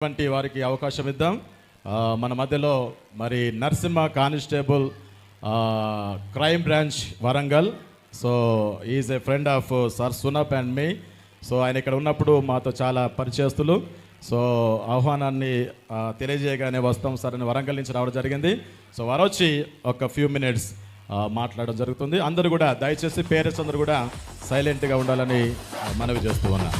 వంటి వారికి అవకాశం ఇద్దాం. మన మధ్యలో మరి Narasimha constable crime branch Warangal. So is a friend of sir సునప్ అండ్ మీ. సో ఆయన ఇక్కడ ఉన్నప్పుడు మాతో చాలా పరిచయస్తులు. సో ఆహ్వానాన్ని తెలియజేయగానే వస్తాం సార్ అని వరంగల్ నుంచి రావడం జరిగింది. సో వారు వచ్చి ఒక ఫ్యూ మినిట్స్ మాట్లాడడం జరుగుతుంది. అందరూ కూడా దయచేసి పేరెంట్స్ అందరూ కూడా సైలెంట్గా ఉండాలని మనవి చేస్తూ ఉన్నా.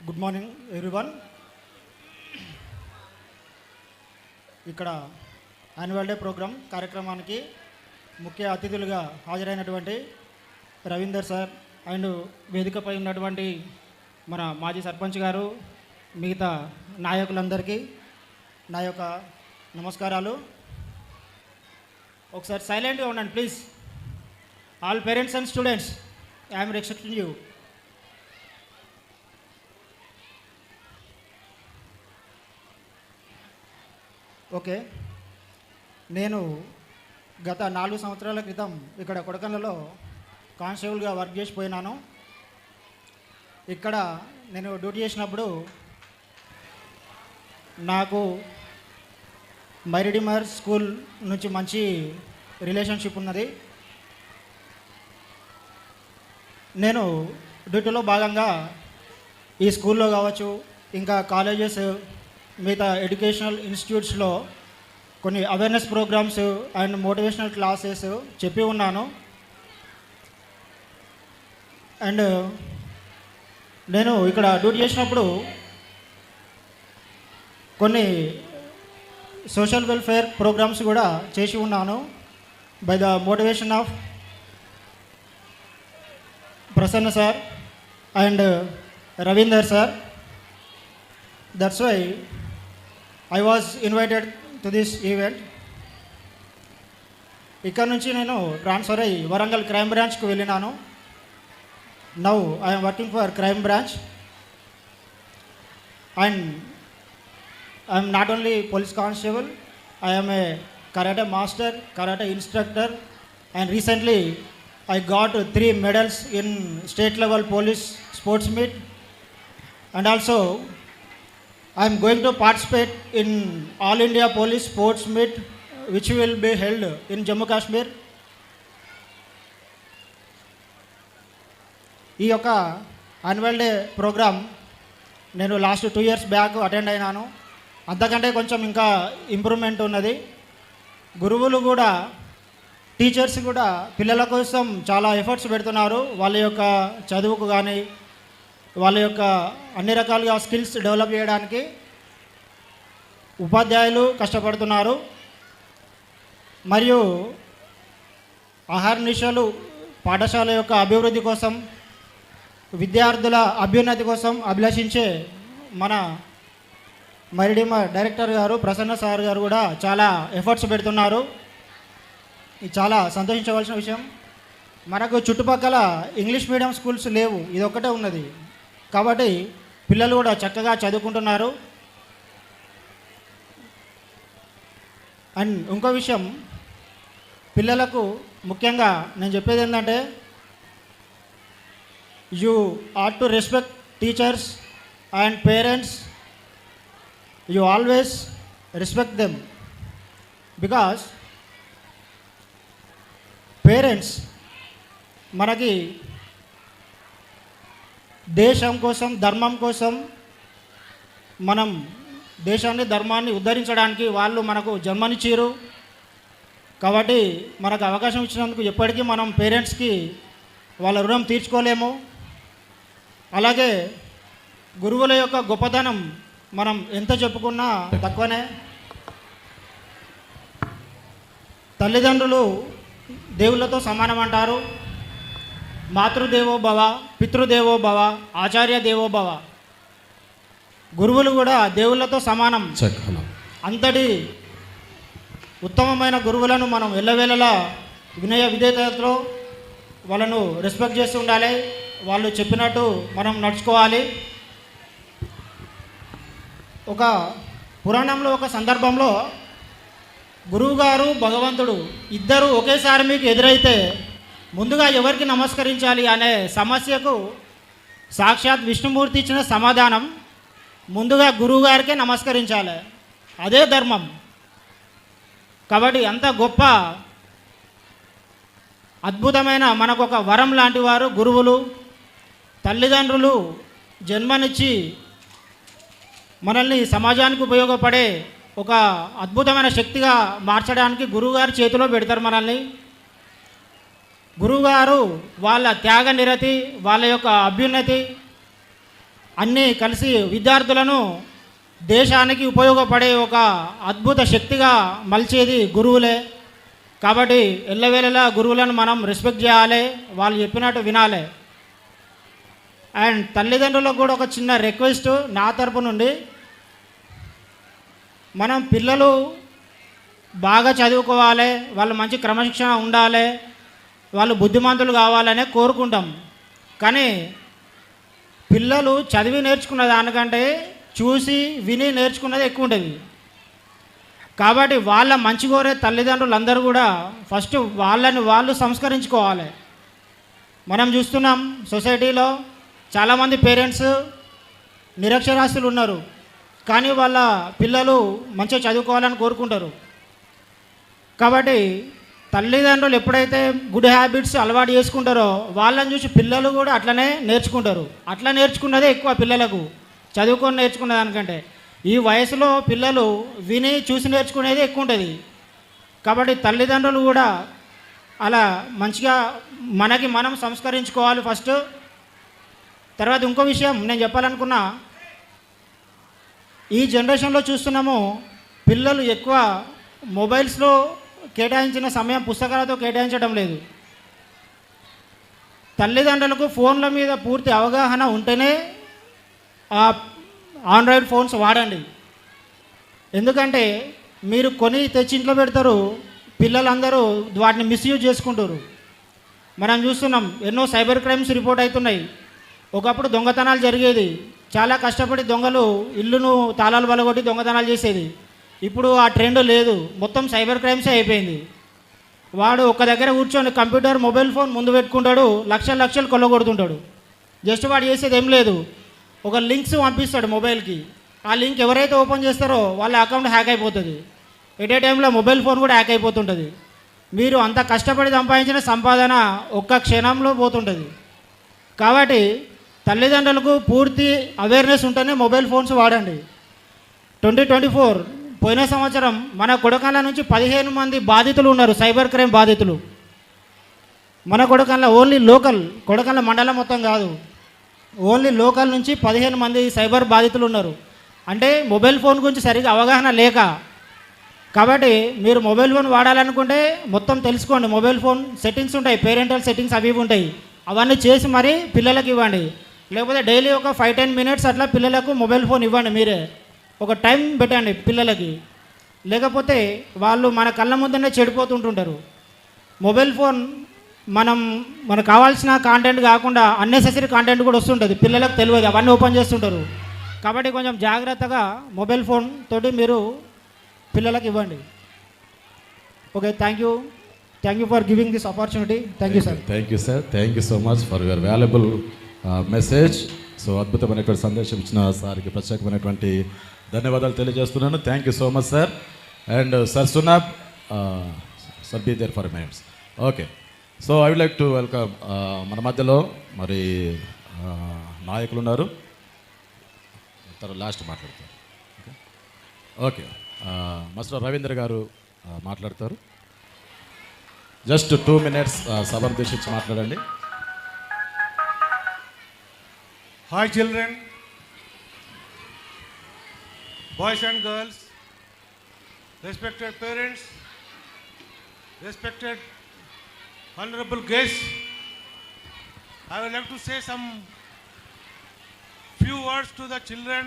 Good morning everyone. ఇక్కడ యాన్యువల్ డే ప్రోగ్రామ్ కార్యక్రమానికి ముఖ్య అతిథులుగా హాజరైనటువంటి రవీందర్ సార్ అండ్ వేదికపై ఉన్నటువంటి మన మాజీ సర్పంచ్ గారు, మిగతా నాయకులందరికీ నా యొక్క నమస్కారాలు. ఒకసారి సైలెంట్గా ఉండండి please. All parents and students, I'm respecting you. Okay, నేను గత 4 సంవత్సరాల క్రితం ఇక్కడ కొడకండ్లలో కానిస్టేబుల్గా వర్క్ చేసిపోయినాను. ఇక్కడ నేను డ్యూటీ చేసినప్పుడు నాకు మైరిడిమర్ స్కూల్ నుంచి మంచి రిలేషన్షిప్ ఉన్నది. నేను డ్యూటీలో భాగంగా ఈ స్కూల్లో కావచ్చు, ఇంకా కాలేజెస్, మిగతా ఎడ్యుకేషనల్ ఇన్స్టిట్యూట్స్లో కొన్ని awareness programs and motivational classes చెప్పి ఉన్నాను. అండ్ నేను ఇక్కడ డ్యూటీ చేసినప్పుడు కొన్ని సోషల్ వెల్ఫేర్ ప్రోగ్రామ్స్ కూడా చేసి ఉన్నాను by the motivation of Prasanna sir and Ravinder sir. That's why I was invited to this event. ఇక్కడ నుంచి నేను ట్రాన్స్ఫర్ అయ్యి వరంగల్ క్రైమ్ బ్రాంచ్కి వెళ్ళినాను. Now I'm working for crime branch and I'm not only police constable, I'm a karate master, karate instructor, and recently I got 3 medals in state level police sports meet, and also I am going to participate in All India Police Sports Meet which will be held in Jammu Kashmir. ఈ యొక్క annual day programme నేను last 2 years back attend అయినాను. అంతకంటే కొంచెం ఇంకా improvement ఉన్నది. గురువులు కూడా, టీచర్స్ కూడా పిల్లల కోసం చాలా ఎఫర్ట్స్ పెడుతున్నారు. వాళ్ళ యొక్క చదువుకు కానీ, వాళ్ళ యొక్క అన్ని రకాలుగా స్కిల్స్ డెవలప్ చేయడానికి ఉపాధ్యాయులు కష్టపడుతున్నారు. మరియు అహర్నిశలు పాఠశాల యొక్క అభివృద్ధి కోసం, విద్యార్థుల అభ్యున్నతి కోసం అభిలషించే మన మైరిడిమర్ డైరెక్టర్ గారు ప్రసన్న సార్ గారు కూడా చాలా ఎఫర్ట్స్ పెడుతున్నారు. ఇది చాలా సంతోషించవలసిన విషయం. మనకు చుట్టుపక్కల ఇంగ్లీష్ మీడియం స్కూల్స్ లేవు, ఇది ఒక్కటే ఉన్నది. కాబట్టి పిల్లలు కూడా చక్కగా చదువుకుంటున్నారు. అండ్ ఇంకో విషయం, పిల్లలకు ముఖ్యంగా నేను చెప్పేది ఏంటంటే, you ought to respect teachers and parents. You always respect them because parents మనకి దేశం కోసం, ధర్మం కోసం, మనం దేశాన్ని, ధర్మాన్ని ఉద్ధరించడానికి వాళ్ళు మనకు జన్మనిచ్చారు. కాబట్టి మనకు అవకాశం ఇచ్చినందుకు ఎప్పటికీ మనం పేరెంట్స్కి వాళ్ళ రుణం తీర్చుకోలేము. అలాగే గురువుల యొక్క గొప్పతనం మనం ఎంత చెప్పుకున్నా తక్కువనే. తల్లిదండ్రులు దేవుళ్ళతో సమానం అంటారు. మాతృదేవో భవ, పితృదేవో భవ, ఆచార్య దేవో భవ. గురువులు కూడా దేవుళ్ళతో సమానం. అంతటి ఉత్తమమైన గురువులను మనం ఎల్లవేళలా వినయ విధేయతతో వాళ్ళను రెస్పెక్ట్ చేస్తూ ఉండాలి. వాళ్ళు చెప్పినట్టు మనం నడుచుకోవాలి. ఒక పురాణంలో ఒక సందర్భంలో గురువుగారు భగవంతుడు ఇద్దరు ఒకేసారి మీకు ఎదురైతే ముందుగా ఎవరికి నమస్కరించాలి అనే సమస్యకు సాక్షాత్ విష్ణుమూర్తి ఇచ్చిన సమాధానం ముందుగా గురువుగారికే నమస్కరించాలి, అదే ధర్మం. కాబట్టి అంత గొప్ప అద్భుతమైన మనకు ఒక వరం లాంటి వారు గురువులు. తల్లిదండ్రులు జన్మనిచ్చి మనల్ని సమాజానికి ఉపయోగపడే ఒక అద్భుతమైన శక్తిగా మార్చడానికి గురువుగారి చేతిలో పెడతారు మనల్ని. గురువుగారు వాళ్ళ త్యాగ నిరతి, వాళ్ళ యొక్క అభ్యున్నతి అన్నీ కలిసి విద్యార్థులను దేశానికి ఉపయోగపడే ఒక అద్భుత శక్తిగా మలిచేది గురువులే. కాబట్టి ఎల్లవేళలా గురువులను మనం రెస్పెక్ట్ చేయాలి, వాళ్ళు చెప్పినట్టు వినాలి. అండ్ తల్లిదండ్రులకు కూడా ఒక చిన్న రిక్వెస్ట్ నా తరపు నుండి, మనం పిల్లలు బాగా చదువుకోవాలి, వాళ్ళు మంచి క్రమశిక్షణ ఉండాలి, వాళ్ళు బుద్ధిమంతులు కావాలనే కోరుకుంటాం. కానీ పిల్లలు చదివి నేర్చుకున్న దానికంటే చూసి విని నేర్చుకున్నది ఎక్కువ ఉంటుంది. కాబట్టి వాళ్ళ మంచి కోరే తల్లిదండ్రులందరూ కూడా ఫస్ట్ వాళ్ళని వాళ్ళు సంస్కరించుకోవాలి. మనం చూస్తున్నాం సొసైటీలో చాలామంది పేరెంట్స్ నిరక్షరాస్యులు ఉన్నారు, కానీ వాళ్ళ పిల్లలు మంచిగా చదువుకోవాలని కోరుకుంటారు. కాబట్టి తల్లిదండ్రులు ఎప్పుడైతే గుడ్ హ్యాబిట్స్ అలవాటు చేసుకుంటారో వాళ్ళని చూసి పిల్లలు కూడా అట్లనే నేర్చుకుంటారు. అట్లా నేర్చుకున్నదే ఎక్కువ పిల్లలకు, చదువుకొని నేర్చుకున్న దానికంటే. ఈ వయసులో పిల్లలు విని చూసి నేర్చుకునేది ఎక్కువ ఉంటుంది. కాబట్టి తల్లిదండ్రులు కూడా అలా మంచిగా మనకి మనం సంస్కరించుకోవాలి ఫస్ట్. తర్వాత ఇంకో విషయం నేను చెప్పాలనుకున్నా, ఈ జనరేషన్లో చూస్తున్నాము పిల్లలు ఎక్కువ మొబైల్స్లో కేటాయించిన సమయం పుస్తకాలతో కేటాయించడం లేదు. తల్లిదండ్రులకు ఫోన్ల మీద పూర్తి అవగాహన ఉంటేనే ఆ ఆండ్రాయిడ్ ఫోన్స్ వాడండి. ఎందుకంటే మీరు కొని తెచ్చి ఇంట్లో పెడతారు, పిల్లలందరూ వాటిని మిస్యూజ్ చేసుకుంటారు. మనం చూస్తున్నాం ఎన్నో సైబర్ క్రైమ్స్ రిపోర్ట్ అవుతున్నాయి. ఒకప్పుడు దొంగతనాలు జరిగేది, చాలా కష్టపడి దొంగలు ఇల్లును తాళాలు బలగొట్టి దొంగతనాలు చేసేది. ఇప్పుడు ఆ ట్రెండ్ లేదు, మొత్తం సైబర్ క్రైమ్సే అయిపోయింది. వాడు ఒక దగ్గర కూర్చొని కంప్యూటర్ మొబైల్ ఫోన్ ముందు పెట్టుకుంటాడు, లక్షలు లక్షలు కొల్లగొడుతుంటాడు. జస్ట్ వాడు చేసేది ఏం లేదు, ఒక లింక్స్ పంపిస్తాడు మొబైల్కి. ఆ లింక్ ఎవరైతే ఓపెన్ చేస్తారో వాళ్ళ అకౌంట్ హ్యాక్ అయిపోతుంది. ఎట్ ఏ టైంలో మొబైల్ ఫోన్ కూడా హ్యాక్ అయిపోతుంటుంది. మీరు అంత కష్టపడి సంపాదించిన సంపాదన ఒక్క క్షణంలో పోతుంటుంది. కాబట్టి తల్లిదండ్రులకు పూర్తి అవేర్నెస్ ఉంటేనే మొబైల్ ఫోన్స్ వాడండి. 2024 పోయిన సంవత్సరం మన కొడకండ్ల నుంచి 15 మంది బాధితులు ఉన్నారు, సైబర్ క్రైమ్ బాధితులు. మన కొడకండ్ల ఓన్లీ లోకల్, కొడకండ్ల మండలం మొత్తం కాదు, ఓన్లీ లోకల్ నుంచి 15 మంది సైబర్ బాధితులు ఉన్నారు. అంటే మొబైల్ ఫోన్ గురించి సరిగా అవగాహన లేక. కాబట్టి మీరు మొబైల్ ఫోన్ వాడాలనుకుంటే మొత్తం తెలుసుకోండి. మొబైల్ ఫోన్ సెట్టింగ్స్ ఉంటాయి, పేరెంటల్ సెట్టింగ్స్ అవి ఉంటాయి, అవన్నీ చేసి మరీ పిల్లలకు ఇవ్వండి. లేకపోతే డైలీ ఒక 5-10 మినిట్స్ అట్లా పిల్లలకు మొబైల్ ఫోన్ ఇవ్వండి. మీరే ఒక టైం పెట్టండి పిల్లలకి, లేకపోతే వాళ్ళు మన కళ్ళ ముందనే చెడిపోతుంటుంటారు. మొబైల్ ఫోన్ మనకు కావాల్సిన కాంటెంట్ కాకుండా అన్నెసెసరీ కాంటెంట్ కూడా వస్తుంటుంది, పిల్లలకు తెలియదు, అవన్నీ ఓపెన్ చేస్తుంటారు. కాబట్టి కొంచెం జాగ్రత్తగా మొబైల్ ఫోన్ తోటి మీరు పిల్లలకు ఇవ్వండి. Okay, thank you for giving this opportunity. Thank you sir. Thank you so much for your valuable message. So అద్భుతమైనటువంటి సందేశం ఇచ్చిన సార్కి ప్రత్యేకమైనటువంటి ధన్యవాదాలు తెలియజేస్తున్నాను. Thank you so much sir. And sir సునాబ్ sir be there for minutes. Okay, so I would like to welcome మన మధ్యలో మరి నాయకులు ఉన్నారు, లాస్ట్ మాట్లాడతారు. ఓకే, మాస్టర్ రవీంద్ర గారు మాట్లాడతారు. జస్ట్ 2 minutes సభను ఉద్దేశించి మాట్లాడండి. Hi children, boys and girls, respected parents, respected honorable guests. I would like to say some few words to the children.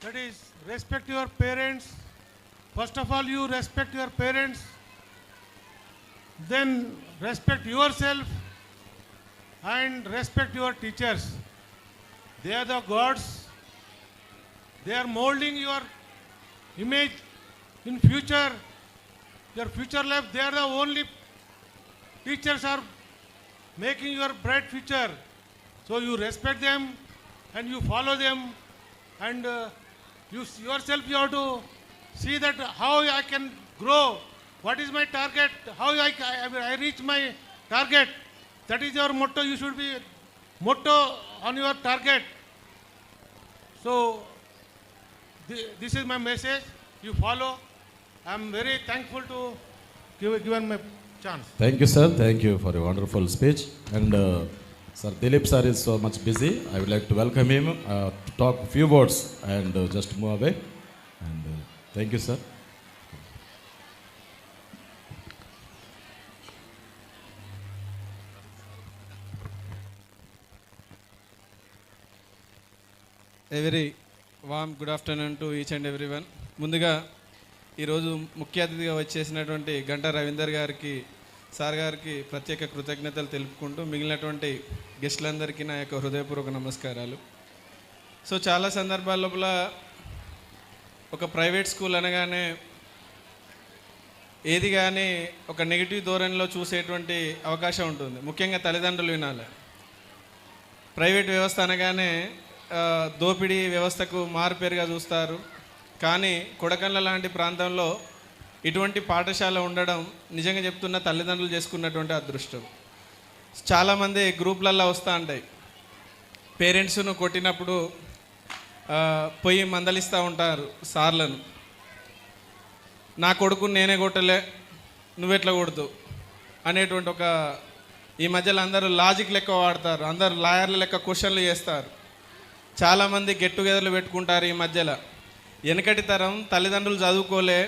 That is, respect your parents. First of all, you respect your parents. Then respect yourself and respect your teachers. They are the gods. They are molding your image in future, your future life. They are the only teachers are making your bright future. So you respect them and you follow them, and you yourself you have to see that how I can grow, what is my target, how I reach my target. That is your motto. You should be motto on your target. So this is my message. You follow. I am very thankful to given my chance. Thank you, sir. Thank you for a wonderful speech. And Sir Dilip sir is so much busy. I would like to welcome him to talk a few words and just move away. And thank you, sir. A very warm good afternoon to each and everyone. ముందుగా ఈరోజు ముఖ్య అతిథిగా వచ్చేసినటువంటి గంటా రవీందర్ గారికి sir గారికి ప్రత్యేక కృతజ్ఞతలు తెలుపుకుంటూ మిగిలినటువంటి గెస్టులందరికీ నా యొక్క హృదయపూర్వక నమస్కారాలు. సో చాలా సందర్భాల లోపల ఒక ప్రైవేట్ స్కూల్ అనగానే ఏది కానీ ఒక నెగిటివ్ ధోరణిలో చూసేటువంటి అవకాశం ఉంటుంది. ముఖ్యంగా తల్లిదండ్రులు వినాలి. ప్రైవేట్ వ్యవస్థ అనగానే దోపిడీ వ్యవస్థకు మారుపేరుగా చూస్తారు. కానీ కొడకండ్ల లాంటి ప్రాంతంలో ఇటువంటి పాఠశాల ఉండడం నిజంగా చెప్తున్న తల్లిదండ్రులు చేసుకున్నటువంటి అదృష్టం. చాలామంది గ్రూప్లల్లో వస్తూ ఉంటాయి. పేరెంట్స్ను కొట్టినప్పుడు పోయి మందలిస్తూ ఉంటారు సార్లను. నా కొడుకుని నేనే కొట్టలే, నువ్వెట్లా కొడుతూ అనేటువంటి ఒక ఈ మధ్యలో అందరూ లాజిక్ లెక్క వాడతారు. అందరూ లాయర్ల లెక్క క్వశ్చన్లు చేస్తారు. చాలామంది గెట్ టుగెదర్లు పెట్టుకుంటారు. ఈ మధ్యలో వెనకటి తరం తల్లిదండ్రులు చదువుకోలే,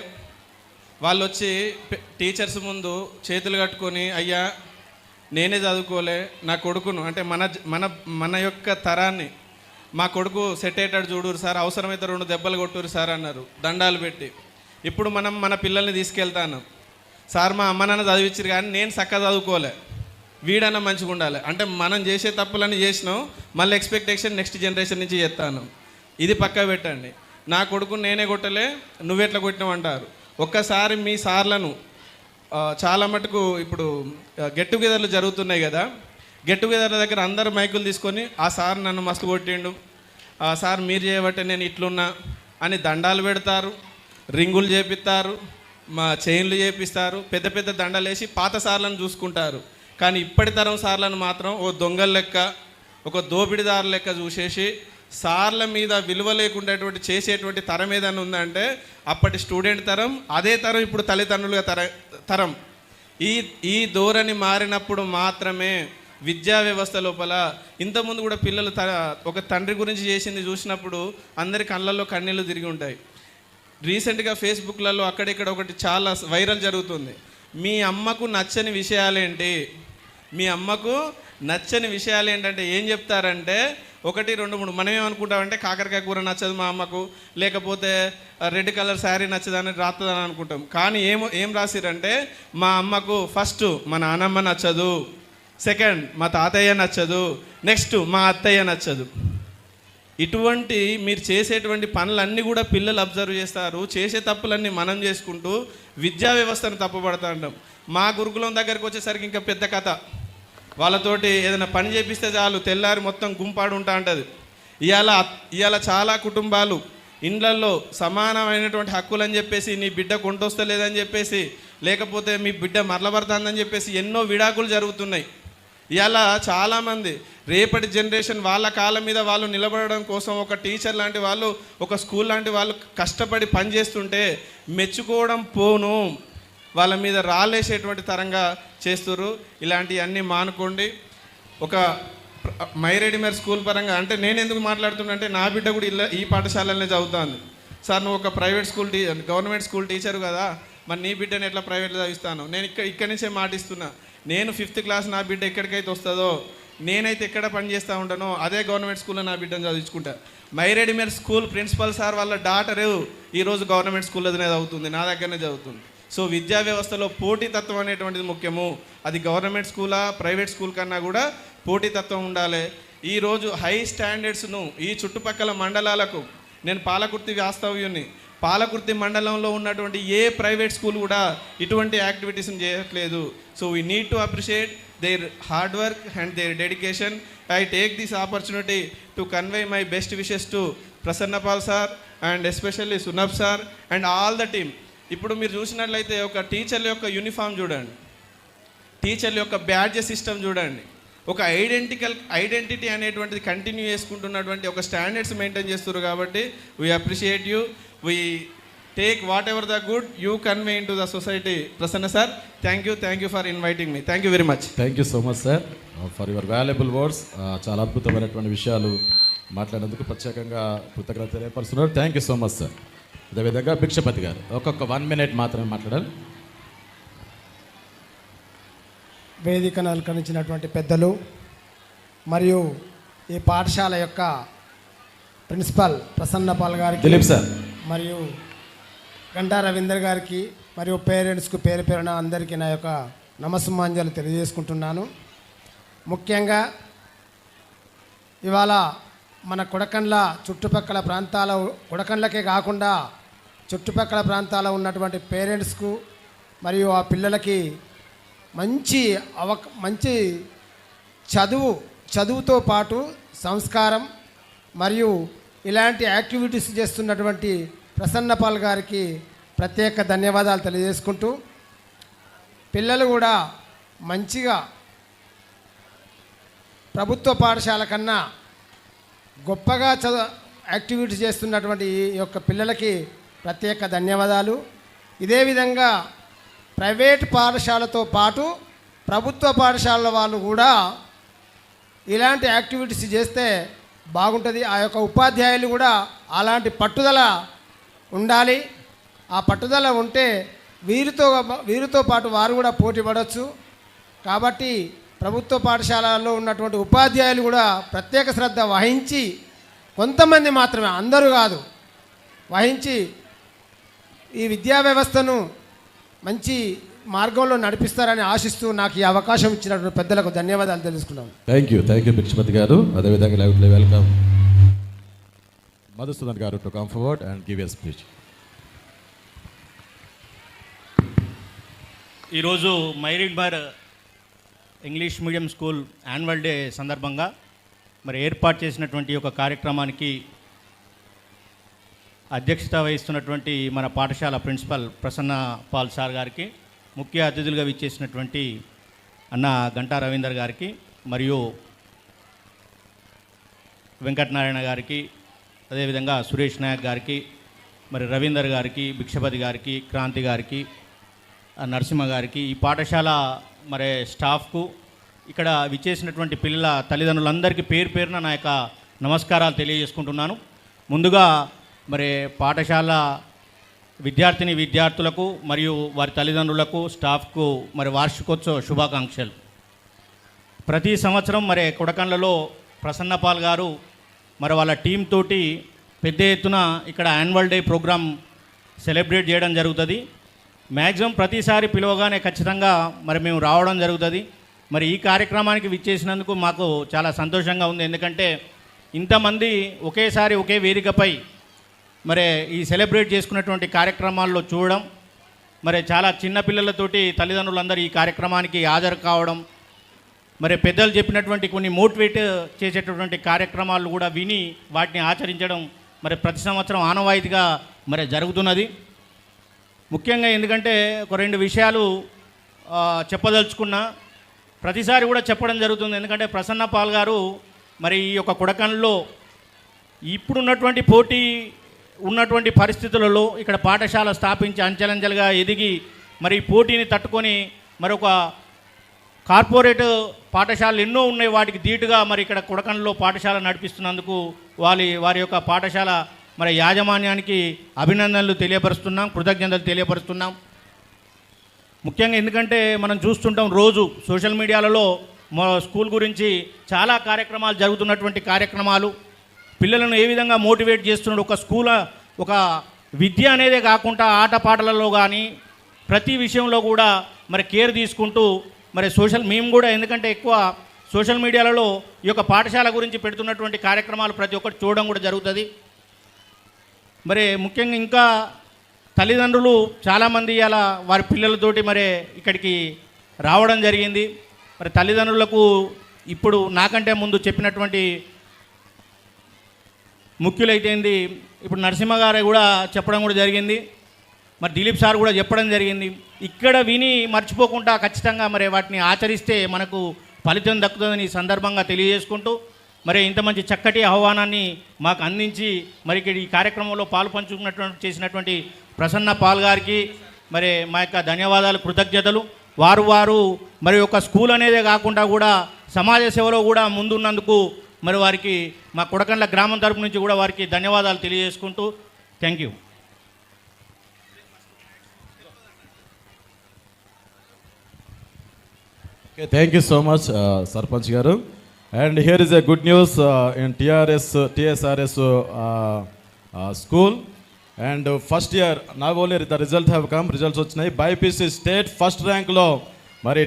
వాళ్ళు వచ్చి టీచర్స్ ముందు చేతులు కట్టుకొని అయ్యా నేనే చదువుకోలే, నా కొడుకును అంటే మన మన మన యొక్క తరాన్ని మా కొడుకు సెట్ అయ్యేటట్టు చూడురు సార్, అవసరమైతే 2 దెబ్బలు కొట్టురు సార్ అన్నారు దండాలు పెట్టి. ఇప్పుడు మనం మన పిల్లల్ని తీసుకెళ్తాను సార్, మా అమ్మ నాన్న చదివించారు కానీ నేను చక్కగా చదువుకోలే, వీడన్నా మంచిగా ఉండాలి అంటే మనం చేసే తప్పులన్నీ చేసినాం, మళ్ళీ ఎక్స్పెక్టేషన్ నెక్స్ట్ జనరేషన్ నుంచి చేస్తాను. ఇది పక్కా పెట్టండి. నా కొడుకుని నేనే కొట్టలే, నువ్వెట్లా కొట్టినావు అంటారు. ఒక్కసారి మీ సార్లను చాలా మటుకు ఇప్పుడు గెట్ టుగెదర్లు జరుగుతున్నాయి కదా, గెట్ టుగెదర్ల దగ్గర అందరూ మైకులు తీసుకొని ఆ సార్ నన్ను మస్తు కొట్టిండు, ఆ సార్ మీరు చేయబట్టే నేను ఇట్లున్నా అని దండాలు పెడతారు, రింగులు చేపిస్తారు, మా చైన్లు చేపిస్తారు, పెద్ద పెద్ద దండలు వేసి పాత సార్లను చూసుకుంటారు. కానీ ఇప్పటి తరం సార్లను మాత్రం ఓ దొంగల లెక్క, ఒక దోపిడిదారు లెక్క చూసేసి సార్ల మీద విలువ లేకుండేటువంటి చేసేటువంటి తరం ఏదైనా ఉందంటే అప్పటి స్టూడెంట్ తరం, అదే తరం ఇప్పుడు తల్లిదండ్రులుగా తరం. ఈ ధోరణి మారినప్పుడు మాత్రమే విద్యా వ్యవస్థ లోపల ఇంతకుముందు కూడా పిల్లలు ఒక తండ్రి గురించి చేసింది చూసినప్పుడు అందరి కళ్ళల్లో కన్నీళ్ళు తిరిగి ఉంటాయి. రీసెంట్గా ఫేస్బుక్లలో అక్కడిక్కడ ఒకటి చాలా వైరల్ జరుగుతుంది. మీ అమ్మకు నచ్చని విషయాలేంటి, మీ అమ్మకు నచ్చని విషయాలు ఏంటంటే ఏం చెప్తారంటే 1, 2, 3 మనం ఏమనుకుంటామంటే కాకరకాయ కూర నచ్చదు మా అమ్మకు, లేకపోతే రెడ్ కలర్ శారీ నచ్చదని రాస్తుందని అనుకుంటాం. కానీ ఏం రాసిరంటే మా అమ్మకు ఫస్ట్ మా నాన్నమ్మ నచ్చదు, సెకండ్ మా తాతయ్య నచ్చదు, నెక్స్ట్ మా అత్తయ్య నచ్చదు. ఇటువంటి మీరు చేసేటువంటి పనులన్నీ కూడా పిల్లలు అబ్జర్వ్ చేస్తారు. చేసే తప్పులన్నీ మనం చేసుకుంటూ విద్యా వ్యవస్థను తప్పుపడతా ఉంటాం. మా గురుకులం దగ్గరికి వచ్చేసరికి ఇంకా పెద్ద కథ. వాళ్ళతోటి ఏదైనా పని చేపిస్తే చాలు తెల్లారి మొత్తం గుంపాడు ఉంటా ఉంటుంది. ఇవాళ చాలా కుటుంబాలు ఇండ్లల్లో సమానమైనటువంటి హక్కులు అని చెప్పేసి నీ బిడ్డ కొంటొస్తలేదని చెప్పేసి, లేకపోతే మీ బిడ్డ మరలబడుతుందని చెప్పేసి ఎన్నో విడాకులు జరుగుతున్నాయి. ఇవాళ చాలామంది రేపటి జనరేషన్ వాళ్ళ కాళ్ళ మీద వాళ్ళు నిలబడడం కోసం ఒక టీచర్ లాంటి వాళ్ళు, ఒక స్కూల్ లాంటి వాళ్ళు కష్టపడి పని చేస్తుంటే మెచ్చుకోవడం పోను, వాళ్ళ మీద రాలేసేటువంటి తరంగా చేస్తున్నారు. ఇలాంటివన్నీ మానుకోండి. ఒక మైరెడ్డిమేర్ స్కూల్ పరంగా అంటే నేను ఎందుకు మాట్లాడుతున్నా అంటే నా బిడ్డ కూడా ఈ పాఠశాలనే చదువుతాను. సార్ నువ్వు ఒక private school government school teacher కదా, మరి నీ బిడ్డను ఎట్లా ప్రైవేట్లో చదివిస్తాను? నేను ఇక్కడి నుంచే మాటిస్తున్నా. నేను 5th క్లాస్ నా బిడ్డ ఎక్కడికైతే వస్తుందో, నేనైతే ఎక్కడ పని చేస్తూ ఉంటానో అదే గవర్నమెంట్ స్కూల్లో నా బిడ్డను చదివించుకుంటా. మైరెడ్డిమేర్ స్కూల్ ప్రిన్సిపల్ సార్ వాళ్ళ డాటరు ఈరోజు గవర్నమెంట్ స్కూల్లోనే చదువుతుంది, నా దగ్గరనే చదువుతుంది. సో విద్యా వ్యవస్థలో పోటీతత్వం అనేటువంటిది ముఖ్యము. అది గవర్నమెంట్ స్కూలా ప్రైవేట్ స్కూల్ కన్నా కూడా పోటీతత్వం ఉండాలి. ఈరోజు హై స్టాండర్డ్స్ను ఈ చుట్టుపక్కల మండలాలకు నేను పాలకుర్తి వాస్తవ్యుని. పాలకుర్తి మండలంలో ఉన్నటువంటి ఏ ప్రైవేట్ స్కూల్ కూడా ఇటువంటి యాక్టివిటీస్ని చేయట్లేదు. So we need to appreciate their hard work and their dedication. I take this opportunity to convey my best wishes to Prasanna Pal sir and especially Sunab sir and all the team. ఇప్పుడు మీరు చూసినట్లయితే ఒక టీచర్ల యొక్క uniform చూడండి, టీచర్ల యొక్క badge system చూడండి, ఒక ఐడెంటిటీ అనేటువంటిది కంటిన్యూ చేసుకుంటున్నటువంటి ఒక స్టాండర్డ్స్ మెయింటైన్ చేస్తున్నారు. కాబట్టి we appreciate you. We take whatever the good you convey into the society. Prasanna sir, thank you for inviting me. Thank you very much. Thank you so much sir for your valuable words. చాలా అద్భుతమైనటువంటి విషయాలు మాట్లాడినందుకు ప్రత్యేకంగా కృతజ్ఞత తెలియపరుస్తున్నారు. Thank you so much sir. అదేవిధంగా భిక్షపతి గారు ఒక్కొక్క 1 minute మాత్రమే మాట్లాడాలి. వేదికను అలంకరించినటువంటి పెద్దలు మరియు ఈ పాఠశాల యొక్క ప్రిన్సిపల్ ప్రసన్న పాల్ గారికి, దిలీప్ సార్, మరియు గంటా రవీందర్ గారికి, మరియు పేరెంట్స్కు పేరు పేరున అందరికీ నా యొక్క నమస్సుమాంజలు తెలియజేసుకుంటున్నాను. ముఖ్యంగా ఇవాళ మన కొడకండ్ల చుట్టుపక్కల ప్రాంతాల, కొడకండ్లకే కాకుండా చుట్టుపక్కల ప్రాంతాల్లో ఉన్నటువంటి పేరెంట్స్కు మరియు ఆ పిల్లలకి మంచి చదువుతో పాటు సంస్కారం మరియు ఇలాంటి యాక్టివిటీస్ చేస్తున్నటువంటి ప్రసన్న పాల్ గారికి ప్రత్యేక ధన్యవాదాలు తెలియజేసుకుంటూ, పిల్లలు కూడా మంచిగా ప్రభుత్వ పాఠశాల కన్నా గొప్పగా యాక్టివిటీస్ చేస్తున్నటువంటి ఈ యొక్క పిల్లలకి ప్రత్యేక ధన్యవాదాలు. ఇదే విధంగా ప్రైవేట్ పాఠశాలతో పాటు ప్రభుత్వ పాఠశాలల వాళ్ళు కూడా ఇలాంటి యాక్టివిటీస్ చేస్తే బాగుంటుంది. ఆ యొక్క ఉపాధ్యాయులు కూడా అలాంటి పట్టుదల ఉండాలి. ఆ పట్టుదల ఉంటే వీరితో పాటు వారు కూడా పోటీ పడవచ్చు. కాబట్టి ప్రభుత్వ పాఠశాలల్లో ఉన్నటువంటి ఉపాధ్యాయులు కూడా ప్రత్యేక శ్రద్ధ వహించి, కొంతమంది మాత్రమే, అందరూ కాదు, వహించి ఈ విద్యా వ్యవస్థను మంచి మార్గంలో నడిపిస్తారని ఆశిస్తూ నాకు ఈ అవకాశం ఇచ్చినటువంటి పెద్దలకు ధన్యవాదాలు తెలుసుకున్నాను. థ్యాంక్ యూ భిక్షపతి గారు. అదేవిధంగా welcome Madhusudan garu to come forward and give a speech. ఈరోజు మైరీడ్బార్ English medium school annual day సందర్భంగా మరి ఏర్పాటు చేసినటువంటి ఒక కార్యక్రమానికి అధ్యక్షత వహిస్తున్నటువంటి మన పాఠశాల ప్రిన్సిపల్ ప్రసన్న పాల్ సార్ గారికి, ముఖ్య అతిథులుగా విచ్చేసినటువంటి అన్న గంటా రవీందర్ గారికి, మరియు వెంకటనారాయణ గారికి, అదేవిధంగా సురేష్ నాయక్ గారికి, మరి రవీందర్ గారికి, భిక్షపతి గారికి, క్రాంతి గారికి, నరసింహ గారికి, ఈ పాఠశాల మరి స్టాఫ్కు, ఇక్కడ విచ్చేసినటువంటి పిల్లల తల్లిదండ్రులందరికీ పేరు పేరున నా యొక్క నమస్కారాలు తెలియజేసుకుంటున్నాను. ముందుగా మరి పాఠశాల విద్యార్థులకు మరియు వారి తల్లిదండ్రులకు, స్టాఫ్కు మరి వార్షికోత్సవ శుభాకాంక్షలు. ప్రతి సంవత్సరం మరి కొడకండ్లలో ప్రసన్న పాల్ గారు మరి వాళ్ళ టీం తోటి పెద్ద ఎత్తున ఇక్కడ యాన్యువల్ డే ప్రోగ్రాం సెలబ్రేట్ చేయడం జరుగుతుంది. మ్యాక్సిమం ప్రతిసారి పిలవగానే ఖచ్చితంగా మరి మేము రావడం జరుగుతుంది. మరి ఈ కార్యక్రమానికి విచ్చేసినందుకు మాకు చాలా సంతోషంగా ఉంది. ఎందుకంటే ఇంతమంది ఒకేసారి ఒకే వేదికపై మరి ఈ సెలబ్రేట్ చేసుకున్నటువంటి కార్యక్రమాల్లో చూడడం, మరి చాలా చిన్న పిల్లలతోటి తల్లిదండ్రులందరూ ఈ కార్యక్రమానికి హాజరు కావడం, మరి పెద్దలు చెప్పినటువంటి కొన్ని మోటివేట్ చేసేటటువంటి కార్యక్రమాలు కూడా విని వాటిని ఆచరించడం మరి ప్రతి సంవత్సరం ఆనవాయితీగా మరి జరుగుతున్నది. ముఖ్యంగా ఎందుకంటే ఒక 2 విషయాలు చెప్పదలుచుకున్నా, ప్రతిసారి కూడా చెప్పడం జరుగుతుంది. ఎందుకంటే ప్రసన్న పాల్ గారు మరి ఈ యొక్క కొడకండ్లలో ఇప్పుడున్నటువంటి పోటీ ఉన్నటువంటి పరిస్థితులలో ఇక్కడ పాఠశాల స్థాపించి అంచెలంచెలుగా ఎదిగి మరి పోటీని తట్టుకొని మరి ఒక కార్పొరేట్ పాఠశాలలు ఎన్నో ఉన్నాయి, వాటికి ధీటుగా మరి ఇక్కడ కొడకండ్లలో పాఠశాల నడిపిస్తున్నందుకు వారి యొక్క పాఠశాల మరి యాజమాన్యానికి అభినందనలు తెలియపరుస్తున్నాం, కృతజ్ఞతలు తెలియపరుస్తున్నాం. ముఖ్యంగా ఎందుకంటే మనం చూస్తుంటాం రోజు సోషల్ మీడియాలలో మా స్కూల్ గురించి చాలా కార్యక్రమాలు జరుగుతున్నటువంటి కార్యక్రమాలు, పిల్లలను ఏ విధంగా మోటివేట్ చేస్తున్నాడు. ఒక స్కూల్ ఒక విద్య అనేదే కాకుండా ఆటపాటలలో కానీ ప్రతి విషయంలో కూడా మరి కేర్ తీసుకుంటూ మరి మేము కూడా ఎందుకంటే ఎక్కువ సోషల్ మీడియాలలో ఈ యొక్క పాఠశాల గురించి పెడుతున్నటువంటి కార్యక్రమాలు ప్రతి ఒక్కటి చూడడం కూడా జరుగుతుంది. మరి ముఖ్యంగా ఇంకా తల్లిదండ్రులు చాలామంది అలా వారి పిల్లలతోటి మరి ఇక్కడికి రావడం జరిగింది. మరి తల్లిదండ్రులకు ఇప్పుడు నాకంటే ముందు చెప్పినటువంటి ముఖ్యులైతేంది ఇప్పుడు నరసింహ గారు కూడా చెప్పడం కూడా జరిగింది, మరి దిలీప్ సార్ కూడా చెప్పడం జరిగింది. ఇక్కడ విని మర్చిపోకుండా ఖచ్చితంగా మరి వాటిని ఆచరిస్తే మనకు ఫలితం దక్కుతుందని ఈ సందర్భంగా తెలియజేసుకుంటూ మరి ఇంత మంచి చక్కటి ఆహ్వానాన్ని మాకు అందించి మరి ఇక్కడ ఈ కార్యక్రమంలో పాలు పంచుకున్నటువంటి చేసినటువంటి ప్రసన్న పాల్ గారికి మరి మా యొక్క ధన్యవాదాలు, కృతజ్ఞతలు. వారు మరి ఒక స్కూల్ అనేదే కాకుండా కూడా సమాజ సేవలో కూడా ముందున్నందుకు మరి వారికి మా కొడకండ్ల గ్రామం తరపు నుంచి కూడా వారికి ధన్యవాదాలు తెలియజేసుకుంటూ thank you. Okay, thank you so much, Sarpanch Garu. And here is a good news in TSRS school. And first year, now only the result have come. Results వచ్చాయి. BIPC state first rank లో మరి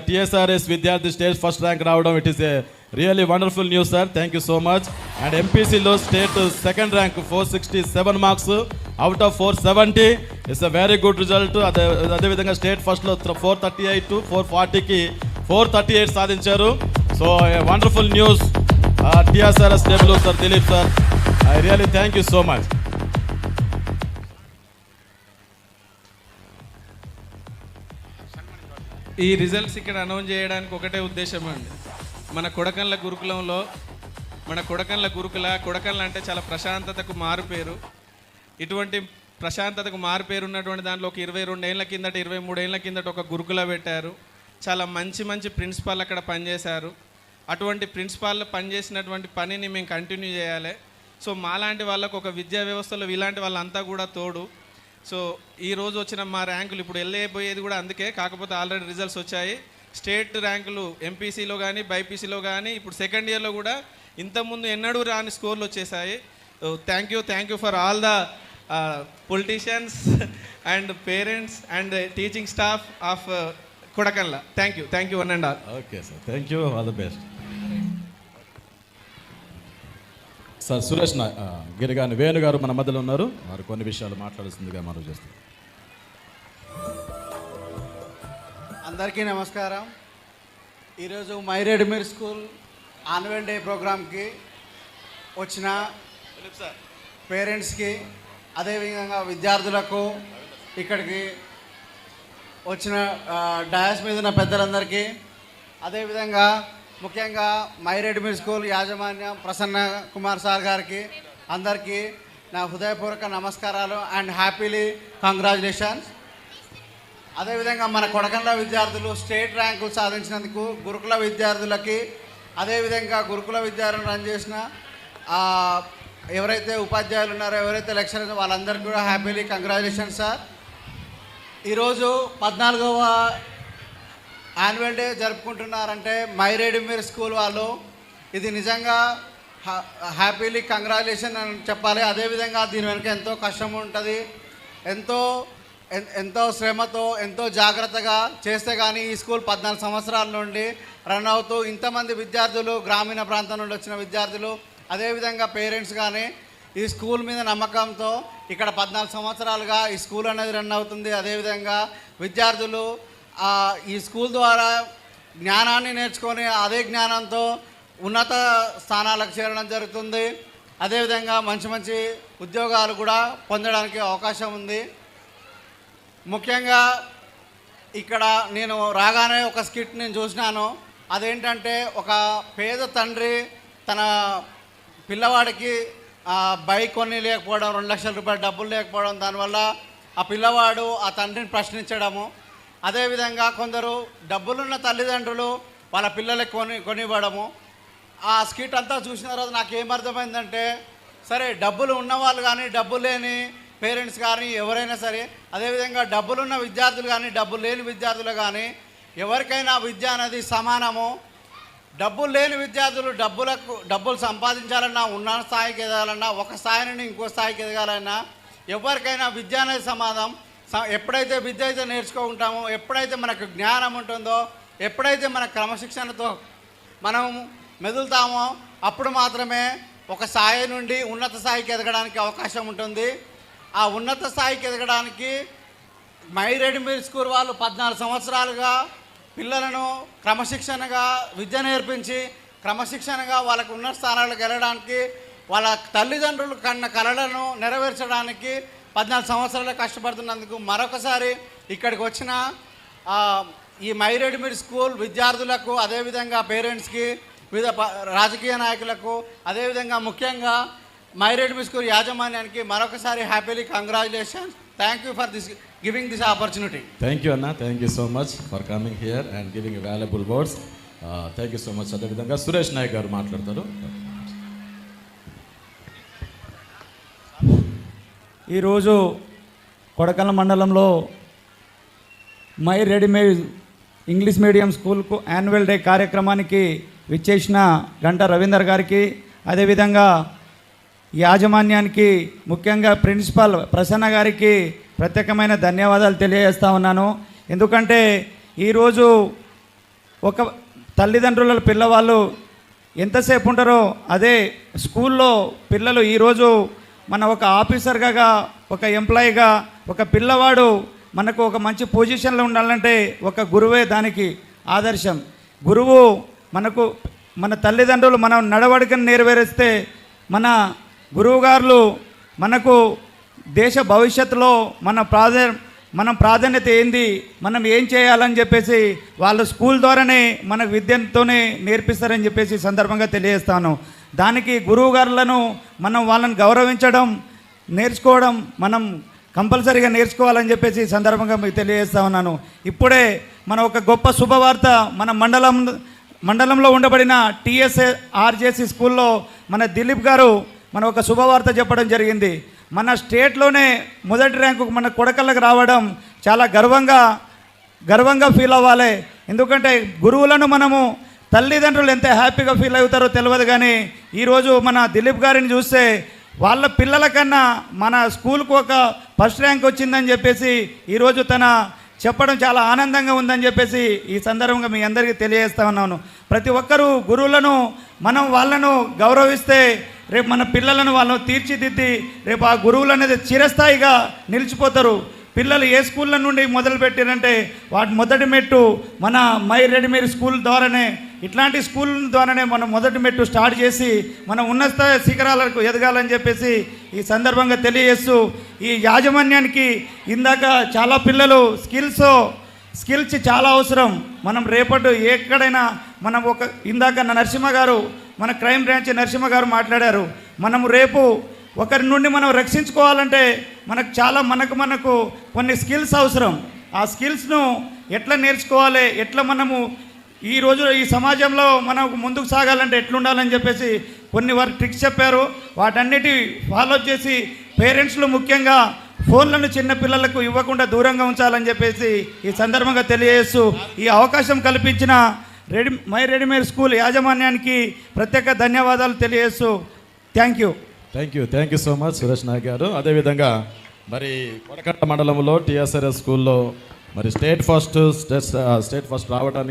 TSRS విద్యార్థి state first rank రావడం, it is a really wonderful news sir. Thank you so much. And ఎంపీసీలో state second rank 467 marks out of 470. It's a very good result. అదేవిధంగా state ఫస్ట్లో 438 440కి 438 సాధించారు. So wonderful news. TSRS డెబ్యూ sir Dilip sir, I really thank you so much. ఈ results ఇక్కడ announce చేయడానికి ఒకటే ఉద్దేశం అండి. మన కొడకండ్ల కొడకండ్ల అంటే చాలా ప్రశాంతతకు మారుపేరు. ఇటువంటి ప్రశాంతతకు మారుపేరు ఉన్నటువంటి దాంట్లో ఒక 22 ఏళ్ళ కిందట 23 ఏళ్ళ కిందట ఒక గురుకుల పెట్టారు. చాలా మంచి ప్రిన్సిపాల్ అక్కడ పనిచేశారు. అటువంటి ప్రిన్సిపాల్ పనిచేసినటువంటి పనిని మేము కంటిన్యూ చేయాలి. సో మాలాంటి వాళ్ళకు ఒక విద్యా వ్యవస్థలో ఇలాంటి వాళ్ళంతా కూడా తోడు. సో ఈరోజు వచ్చిన మా ర్యాంకులు ఇప్పుడు వెళ్ళిపోయేది కూడా అందుకే, కాకపోతే ఆల్రెడీ రిజల్ట్స్ వచ్చాయి. స్టేట్ ర్యాంకులు ఎంపీసీలో కానీ బైపీసీలో కానీ ఇప్పుడు సెకండ్ ఇయర్లో కూడా ఇంతకుముందు ఎన్నడూ రాని స్కోర్లు వచ్చేసాయి. Thank you for all the politicians and parents and teaching staff of Kodakandla. Thank you one and all. Okay sir, thank you, all the best. Sir Suresh Girigani Venu garu మన మధ్యలో ఉన్నారు. వారు కొన్ని విషయాలు మాట్లాడుతుందిగా మనం చేస్తాం. అందరికీ నమస్కారం. ఈరోజు మైరేడ్మిర్ స్కూల్ యాన్యువల్ డే ప్రోగ్రామ్కి వచ్చిన పేరెంట్స్కి, అదేవిధంగా విద్యార్థులకు, ఇక్కడికి వచ్చిన డయాస్ మీద ఉన్న పెద్దలందరికీ, అదేవిధంగా ముఖ్యంగా మైరేడ్మిర్ స్కూల్ యాజమాన్యం ప్రసన్న కుమార్ సార్ గారికి అందరికీ నా హృదయపూర్వక నమస్కారాలు అండ్ హ్యాపీలీ కంగ్రాచులేషన్స్. అదేవిధంగా మన కొడకండ్ల విద్యార్థులు స్టేట్ ర్యాంకులు సాధించినందుకు గురుకుల విద్యార్థులకి, అదేవిధంగా గురుకుల విద్యార్థులను రన్ చేసిన ఎవరైతే ఉపాధ్యాయులు ఉన్నారో, ఎవరైతే లెక్చరర్స్ వాళ్ళందరికీ కూడా హ్యాపీలీ కంగ్రాచులేషన్స్ సార్. ఈరోజు 14వ యాన్యువల్ డే జరుపుకుంటున్నారంటే మైరేడ్మిర్ స్కూల్ వాళ్ళు, ఇది నిజంగా హ్యాపీలీ కంగ్రాచులేషన్ అని చెప్పాలి. అదేవిధంగా దీని వెనుక ఎంతో కష్టం ఉంటుంది, ఎంతో శ్రమతో ఎంతో జాగ్రత్తగా చేస్తే కానీ ఈ స్కూల్ 14 సంవత్సరాల నుండి రన్ అవుతూ ఇంతమంది విద్యార్థులు, గ్రామీణ ప్రాంతం నుండి వచ్చిన విద్యార్థులు, అదేవిధంగా పేరెంట్స్ కానీ ఈ స్కూల్ మీద నమ్మకంతో ఇక్కడ 14 సంవత్సరాలుగా ఈ స్కూల్ అనేది రన్ అవుతుంది. అదేవిధంగా విద్యార్థులు ఈ స్కూల్ ద్వారా జ్ఞానాన్ని నేర్చుకొని అదే జ్ఞానంతో ఉన్నత స్థానాలకు చేరడం జరుగుతుంది. అదేవిధంగా మంచి ఉద్యోగాలు కూడా పొందడానికి అవకాశం ఉంది. ముఖ్యంగా ఇక్కడ నేను రాగానే ఒక స్కిట్ నేను చూసినాను. అదేంటంటే ఒక పేద తండ్రి తన పిల్లవాడికి బైక్ కొని లేకపోవడం, 2 లక్షల రూపాయల డబ్బులు లేకపోవడం, దానివల్ల ఆ పిల్లవాడు ఆ తండ్రిని ప్రశ్నించడము. అదేవిధంగా కొందరు డబ్బులున్న తల్లిదండ్రులు వాళ్ళ పిల్లలకి కొనివ్వడము. ఆ స్కిట్ అంతా చూసిన తర్వాత నాకు ఏమర్థమైందంటే, సరే డబ్బులు ఉన్నవాళ్ళు కానీ డబ్బు లేని పేరెంట్స్ కానీ ఎవరైనా సరే, అదేవిధంగా డబ్బులున్న విద్యార్థులు కానీ డబ్బులు లేని విద్యార్థులు కానీ ఎవరికైనా విద్య అనేది సమానము. డబ్బులు లేని విద్యార్థులు డబ్బులు సంపాదించాలన్నా, ఉన్న స్థాయికి ఎదగాలన్నా, ఒక స్థాయి నుండి ఇంకో స్థాయికి ఎదగాలన్నా ఎవరికైనా విద్య అనేది సమానం. ఎప్పుడైతే విద్య అయితే నేర్చుకుంటామో, ఎప్పుడైతే మనకు జ్ఞానం ఉంటుందో, ఎప్పుడైతే మన క్రమశిక్షణతో మనం మెదులుతామో అప్పుడు మాత్రమే ఒక స్థాయి నుండి ఉన్నత స్థాయికి ఎదగడానికి అవకాశం ఉంటుంది. ఆ ఉన్నత స్థాయికి ఎదగడానికి మై రెడ్డిమేడ్ స్కూల్ వాళ్ళు 14 సంవత్సరాలుగా పిల్లలను క్రమశిక్షణగా విద్య నేర్పించి క్రమశిక్షణగా వాళ్ళకు ఉన్నత స్థానాలకు వెళ్ళడానికి వాళ్ళ తల్లిదండ్రులు కన్న కలలను నెరవేర్చడానికి 14 సంవత్సరాలు కష్టపడుతున్నందుకు మరొకసారి ఇక్కడికి వచ్చిన ఈ మై రెడ్డిమేడ్ స్కూల్ విద్యార్థులకు, అదేవిధంగా పేరెంట్స్కి, వివిధ రాజకీయ నాయకులకు, అదేవిధంగా ముఖ్యంగా మై రెడ్డిమేడ్ స్కూల్ యాజమాన్యానికి మరొకసారి happily congratulations. Thank you for this giving this opportunity. Thank you అన్న, thank you so much for coming here and giving valuable words. Thank you so much. అదేవిధంగా సురేష్ నాయక్ గారు మాట్లాడతారు. ఈరోజు కొడకళ్ళ మండలంలో మై రెడీమేడ్ ఇంగ్లీష్ మీడియం స్కూల్కు annual day కార్యక్రమానికి విచ్చేసిన గంటా రవీందర్ గారికి, అదేవిధంగా యాజమాన్యానికి, ముఖ్యంగా ప్రిన్సిపల్ ప్రసన్న గారికి ప్రత్యేకమైన ధన్యవాదాలు తెలియజేస్తా ఉన్నాను. ఎందుకంటే ఈరోజు ఒక తల్లిదండ్రుల పిల్లవాళ్ళు ఎంతసేపు ఉంటారో అదే స్కూల్లో పిల్లలు ఈరోజు మన ఒక ఆఫీసర్గా, ఒక ఎంప్లాయీగా, ఒక పిల్లవాడు మనకు ఒక మంచి పొజిషన్లో ఉండాలంటే ఒక గురువే దానికి ఆదర్శం. గురువు మనకు మన తల్లిదండ్రులు మనం నడవడికను నెరవేరిస్తే మన గురువుగారులు మనకు దేశ భవిష్యత్తులో మనం ప్రాధాన్యత ఏంది, మనం ఏం చేయాలని చెప్పేసి వాళ్ళు స్కూల్ ద్వారానే మన విద్యతోనే నేర్పిస్తారని చెప్పేసి సందర్భంగా తెలియజేస్తాను. దానికి గురువుగారులను మనం వాళ్ళని గౌరవించడం, నేర్చుకోవడం మనం కంపల్సరీగా నేర్చుకోవాలని చెప్పేసి సందర్భంగా మీకు తెలియజేస్తా ఉన్నాను. ఇప్పుడే మన ఒక గొప్ప శుభవార్త మన మండలంలో ఉండబడిన TSRJC స్కూల్లో మన దిలీప్ గారు మన ఒక శుభవార్త చెప్పడం జరిగింది. మన స్టేట్లోనే మొదటి ర్యాంకు మన కొడకళ్ళకు రావడం చాలా గర్వంగా ఫీల్ అవ్వాలి. ఎందుకంటే గురువులను మనము తల్లిదండ్రులు ఎంత హ్యాపీగా ఫీల్ అవుతారో తెలియదు, కానీ ఈరోజు మన దిలీప్ గారిని చూస్తే వాళ్ళ పిల్లల కన్నా మన స్కూల్కు ఒక ఫస్ట్ ర్యాంక్ వచ్చిందని చెప్పేసి ఈరోజు తన చెప్పడం చాలా ఆనందంగా ఉందని చెప్పేసి ఈ సందర్భంగా మీ అందరికీ తెలియజేస్తా ఉన్నాను. ప్రతి ఒక్కరూ గురువులను మనం వాళ్ళను గౌరవిస్తే రేపు మన పిల్లలను వాళ్ళను తీర్చిదిద్ది రేపు ఆ గురువులు అనేది చిరస్థాయిగా నిలిచిపోతారు. పిల్లలు ఏ స్కూళ్ళ నుండి మొదలుపెట్టారంటే వాటి మొదటి మెట్టు మన మై రెడీమేడ్ స్కూల్ ద్వారానే, ఇట్లాంటి స్కూల్ ద్వారానే మనం మొదటి మెట్టు స్టార్ట్ చేసి మనం ఉన్నత శిఖరాలకు ఎదగాలని చెప్పేసి ఈ సందర్భంగా తెలియజేస్తూ, ఈ యాజమాన్యానికి ఇందాక చాలా పిల్లలు స్కిల్స్ చాలా అవసరం. మనం రేపటి ఎక్కడైనా మనం ఇందాక నరసింహ గారు, మన క్రైమ్ బ్రాంచ్ నరసింహ గారు మాట్లాడారు. మనము రేపు ఒకరి నుండి మనం రక్షించుకోవాలంటే మనకు కొన్ని స్కిల్స్ అవసరం. ఆ స్కిల్స్ను ఎట్లా నేర్చుకోవాలి, ఎట్లా మనము ఈరోజు ఈ సమాజంలో మనం ముందుకు సాగాలంటే ఎట్లుండాలని చెప్పేసి కొన్ని వారు ట్రిక్స్ చెప్పారు. వాటన్నిటి ఫాలో చేసి పేరెంట్స్లు ముఖ్యంగా ఫోన్లను చిన్న పిల్లలకు ఇవ్వకుండా దూరంగా ఉంచాలని చెప్పేసి ఈ సందర్భంగా తెలియజేస్తూ, ఈ అవకాశం కల్పించిన మై రెడీమేడ్ స్కూల్ యాజమాన్యానికి ప్రత్యేక ధన్యవాదాలు తెలియజేస్తూ thank you so much Suresh Nayak గారు. అదేవిధంగా మరి కొడకట్ట మండలంలో TSRS స్కూల్లో మరి స్టేట్ ఫస్ట్ రావడానికి